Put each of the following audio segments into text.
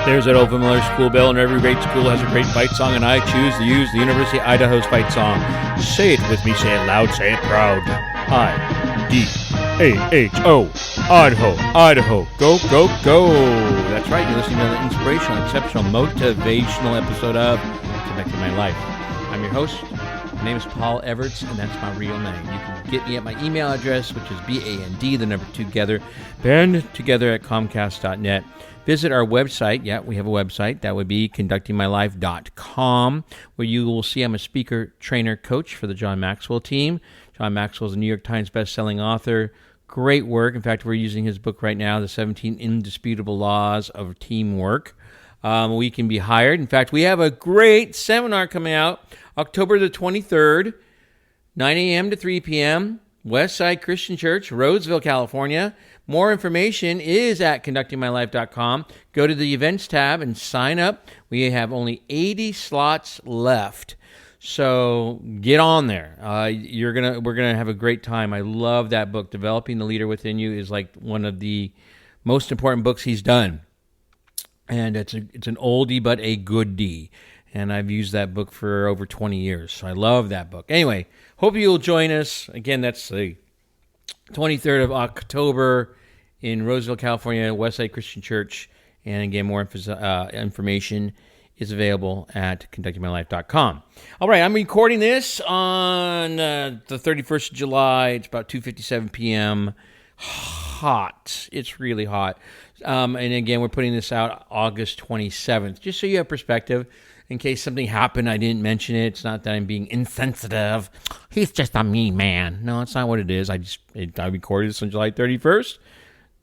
There's that old familiar school bell, and every great school has a great fight song, and I choose to use the University of Idaho's fight song. Say it with me, say it loud, say it proud. I-D-A-H-O, Idaho, Idaho, go, go, go. That's right, you're listening to the inspirational, exceptional, motivational episode of Connecting My Life. I'm your host. My name is Paul Everts, and that's my real name. You can get me at my email address, which is BAND, the number 2 together, bandtogether at Comcast.net. Visit our website. Yeah, we have a website. That would be conductingmylife.com, where you will see I'm a speaker, trainer, coach for the John Maxwell team. John Maxwell is a New York Times best-selling author. Great work. In fact, we're using his book right now, The 17 Indisputable Laws of Teamwork. We can be hired. In fact, we have a great seminar coming out October the 23rd, 9 a.m. to 3 p.m., Westside Christian Church, Roseville, California. More information is at conductingmylife.com. Go to the events tab and sign up. We have only 80 slots left. So get on there. We're gonna have a great time. I love that book. Developing the Leader Within You is like one of the most important books he's done. And it's an oldie but a goodie. And I've used that book for over 20 years. So I love that book. Anyway, hope you'll join us. Again, that's the 23rd of October in Roseville, California, Westside Christian Church. And again, more information is available at conductingmylife.com. All right, I'm recording this on the 31st of July. It's about 2:57 p.m. Hot. It's really hot. And again, we're putting this out August 27th, just so you have perspective. In case something happened, I didn't mention it. It's not that I'm being insensitive. He's just a mean man. No, that's not what it is. I recorded this on July 31st.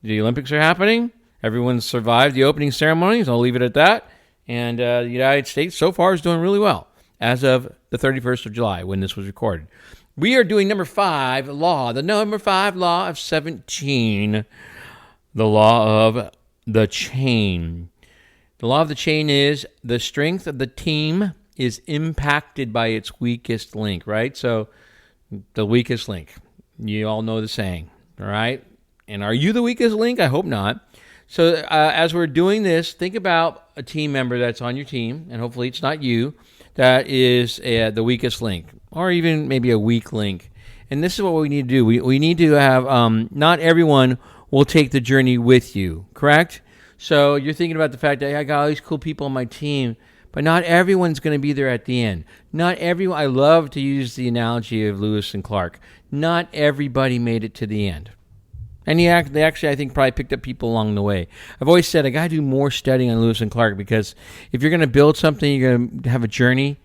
The Olympics are happening. Everyone's survived the opening ceremonies. I'll leave it at that. And the United States so far is doing really well as of the 31st of July when this was recorded. We are doing the number 5 law of 17, the law of the chain. The law of the chain is the strength of the team is impacted by its weakest link, right? So the weakest link. You all know the saying, all right? And are you the weakest link? I hope not. So as we're doing this, think about a team member that's on your team, and hopefully it's not you, that is the weakest link, or even maybe a weak link. And this is what we need to do. We need to have, not everyone will take the journey with you, correct? So you're thinking about the fact that I got all these cool people on my team, but not everyone's going to be there at the end. Not everyone. I love to use the analogy of Lewis and Clark. Not everybody made it to the end. And they actually, I think, probably picked up people along the way. I've always said I got to do more studying on Lewis and Clark, because if you're going to build something, you're going to have a journey,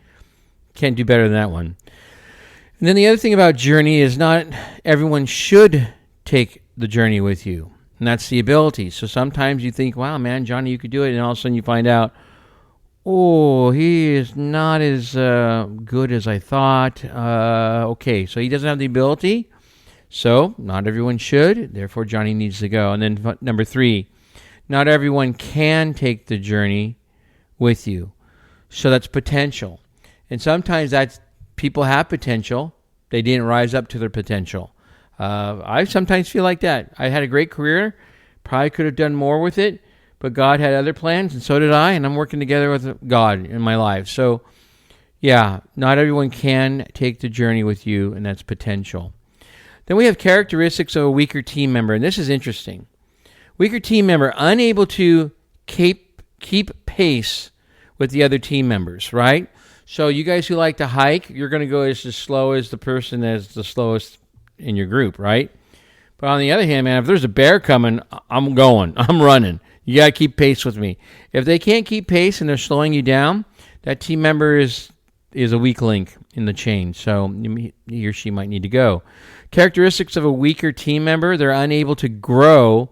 can't do better than that one. And then the other thing about journey is not everyone should take the journey with you. And that's the ability. So sometimes you think, wow, man, Johnny, you could do it. And all of a sudden you find out, oh, he is not as good as I thought. Okay, so he doesn't have the ability. So not everyone should. Therefore, Johnny needs to go. And then number 3, not everyone can take the journey with you. So that's potential. And sometimes that's people have potential. They didn't rise up to their potential. I sometimes feel like that. I had a great career, probably could have done more with it, but God had other plans, and so did I, and I'm working together with God in my life. So, yeah, not everyone can take the journey with you, and that's potential. Then we have characteristics of a weaker team member, and this is interesting. Weaker team member, unable to keep pace with the other team members, right? So you guys who like to hike, you're going to go as slow as the person that's the slowest in your group, right? But on the other hand, man, if there's a bear coming, I'm going. I'm running. You got to keep pace with me. If they can't keep pace and they're slowing you down, that team member is a weak link in the chain. So he or she might need to go. Characteristics of a weaker team member, they're unable to grow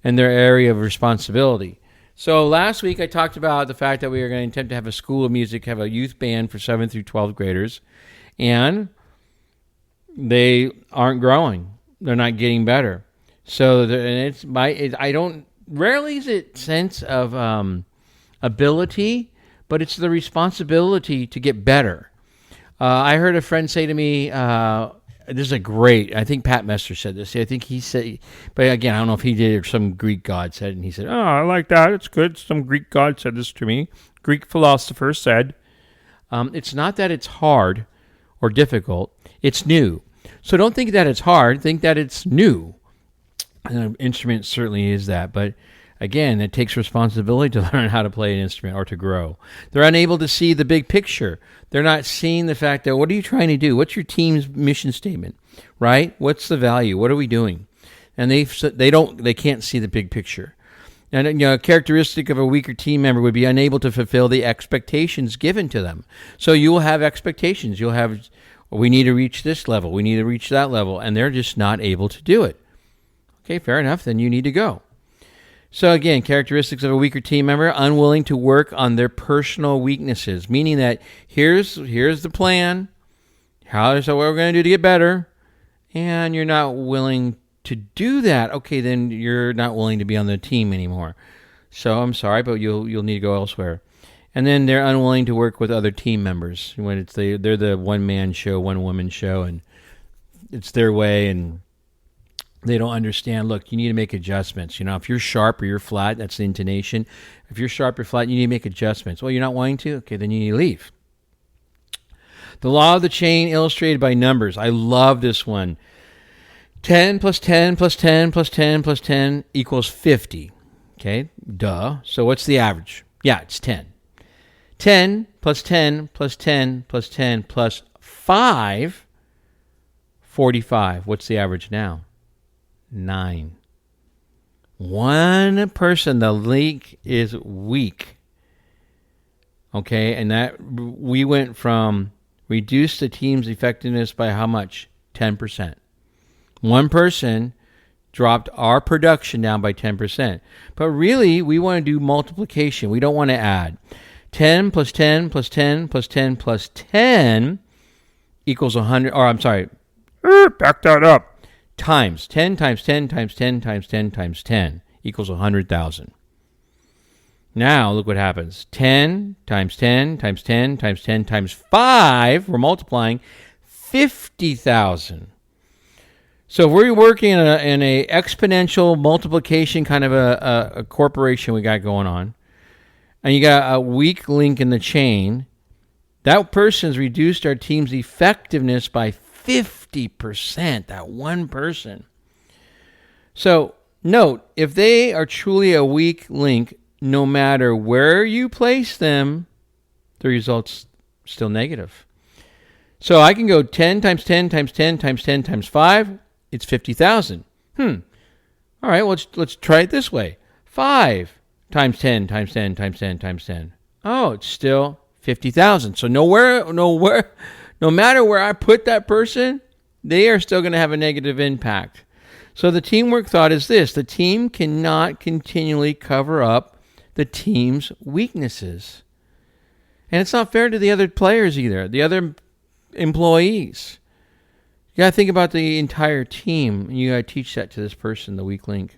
in their area of responsibility. So last week I talked about the fact that we are going to attempt to have a school of music, have a youth band for 7th through 12th graders. And they aren't growing. They're not getting better. So rarely is it sense of ability, but it's the responsibility to get better. I heard a friend say to me, this is a great, I think Pat Messer said this. I think he said, but again, I don't know if he did or some Greek god said it, and he said, oh, I like that. It's good. Some Greek god said this to me. Greek philosopher said, it's not that it's hard or difficult. It's new. So don't think that it's hard. Think that it's new. An instrument certainly is that, but again, it takes responsibility to learn how to play an instrument or to grow. They're unable to see the big picture. They're not seeing the fact that, what are you trying to do? What's your team's mission statement, right? What's the value? What are we doing? And they can't see the big picture. And a characteristic of a weaker team member would be unable to fulfill the expectations given to them. So you will have expectations. You'll have, we need to reach this level. We need to reach that level. And they're just not able to do it. Okay, fair enough. Then you need to go. So again, characteristics of a weaker team member: unwilling to work on their personal weaknesses, meaning that here's the plan, what we're going to do to get better, and you're not willing to do that. Okay, then you're not willing to be on the team anymore. So I'm sorry, but you'll need to go elsewhere. And then they're unwilling to work with other team members when they're the one-man show, one-woman show, and it's their way, and they don't understand, look, you need to make adjustments. If you're sharp or you're flat, that's the intonation. If you're sharp or flat, you need to make adjustments. Well, you're not wanting to? Okay, then you need to leave. The law of the chain illustrated by numbers. I love this one. 10 plus 10 plus 10 plus 10 plus 10 equals 50. Okay, duh. So what's the average? Yeah, it's 10. 10 plus 10 plus 10 plus 10 plus 5, 45. What's the average now? 9. One person, the link is weak. Okay, and that we went from reduce the team's effectiveness by how much? 10%. One person dropped our production down by 10%. But really, we want to do multiplication. We don't want to add. 10 plus 10 plus 10 plus 10 plus 10 equals 100. Or I'm sorry, back that up. Times 10 times 10 times 10 times 10 times 10 equals 100,000. Now look what happens. 10 times 10 times 10 times 10 times 5, we're multiplying, 50,000. So if we're working in a exponential multiplication kind of a corporation we got going on, and you got a weak link in the chain, that person's reduced our team's effectiveness by 50%, that one person. So note, if they are truly a weak link, no matter where you place them, the result's still negative. So I can go 10 times 10 times 10 times 10 times 5, it's 50,000. All right, well, let's try it this way. 5 times 10 times 10 times 10 times 10. Oh, it's still 50,000. So no matter where I put that person, they are still going to have a negative impact. So the teamwork thought is this: the team cannot continually cover up the team's weaknesses. And it's not fair to the other players either, the other employees. You got to think about the entire team, and you got to teach that to this person, the weak link.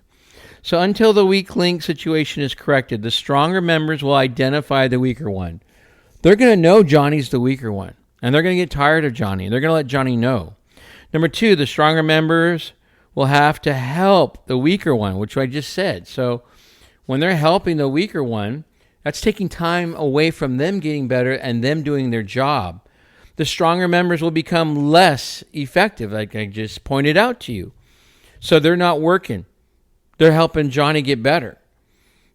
So until the weak link situation is corrected, the stronger members will identify the weaker one. They're going to know Johnny's the weaker one, and they're going to get tired of Johnny, and they're going to let Johnny know. Number 2, the stronger members will have to help the weaker one, which I just said. So when they're helping the weaker one, that's taking time away from them getting better and them doing their job. The stronger members will become less effective, like I just pointed out to you. So they're not working. They're helping Johnny get better.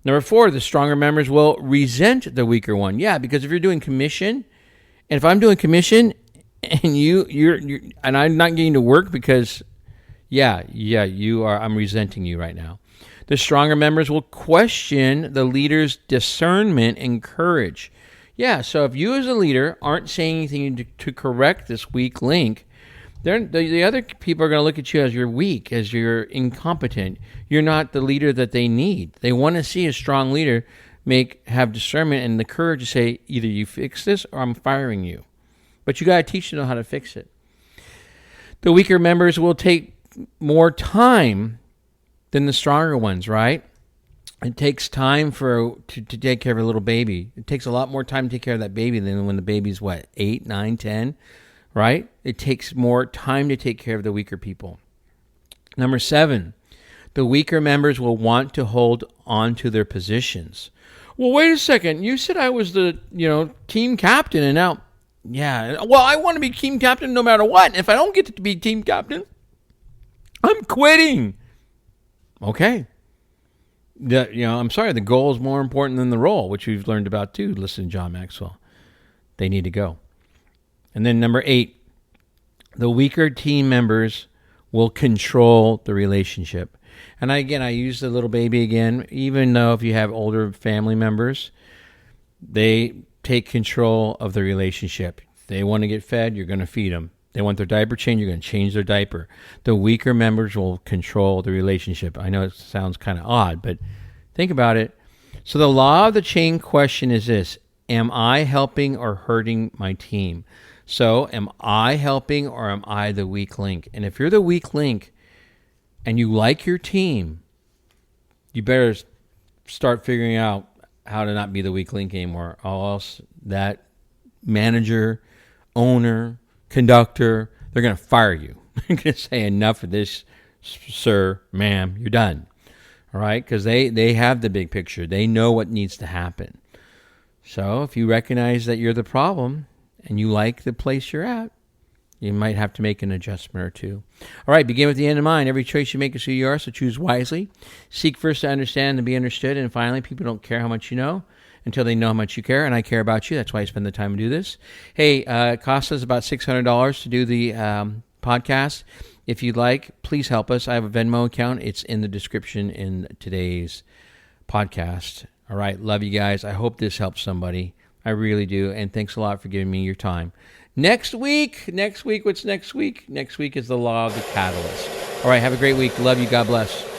Number 4, the stronger members will resent the weaker one. Yeah, because if you're doing commission, and if I'm doing commission and you're and I'm not getting to work because you are, I'm resenting you right now. The stronger members will question the leader's discernment and courage. Yeah, so if you as a leader aren't saying anything to correct this weak link, the other people are going to look at you as you're weak, as you're incompetent. You're not the leader that they need. They want to see a strong leader have discernment and the courage to say, either you fix this or I'm firing you. But you got to teach them how to fix it. The weaker members will take more time than the stronger ones, right? It takes time to take care of a little baby. It takes a lot more time to take care of that baby than when the baby's, 8, 9, 10? right? It takes more time to take care of the weaker people. Number 7, the weaker members will want to hold on to their positions. Well, wait a second. You said I was the, team captain, and now, well, I want to be team captain no matter what. If I don't get to be team captain, I'm quitting. Okay. I'm sorry, the goal is more important than the role, which we've learned about too. Listen to John Maxwell. They need to go. And then number 8, the weaker team members will control the relationship. And I use the little baby again, even though if you have older family members, they take control of the relationship. If they want to get fed, you're going to feed them. They want their diaper changed, you're going to change their diaper. The weaker members will control the relationship. I know it sounds kind of odd, but think about it. So the law of the chain question is this: am I helping or hurting my team? So am I helping or am I the weak link? And if you're the weak link and you like your team, you better start figuring out how to not be the weak link anymore, or else that manager, owner, conductor, they're going to fire you. They're going to say, enough of this, sir, ma'am, you're done. All right? Because they have the big picture. They know what needs to happen. So if you recognize that you're the problem and you like the place you're at, you might have to make an adjustment or two. All right, begin with the end in mind. Every choice you make is who you are, so choose wisely. Seek first to understand and be understood. And finally, people don't care how much you know until they know how much you care, and I care about you. That's why I spend the time to do this. Hey, it costs us about $600 to do the podcast. If you'd like, please help us. I have a Venmo account. It's in the description in today's podcast. All right, love you guys. I hope this helps somebody. I really do, and thanks a lot for giving me your time. Next week, what's next week? Next week is the law of the catalyst. All right, have a great week. Love you. God bless.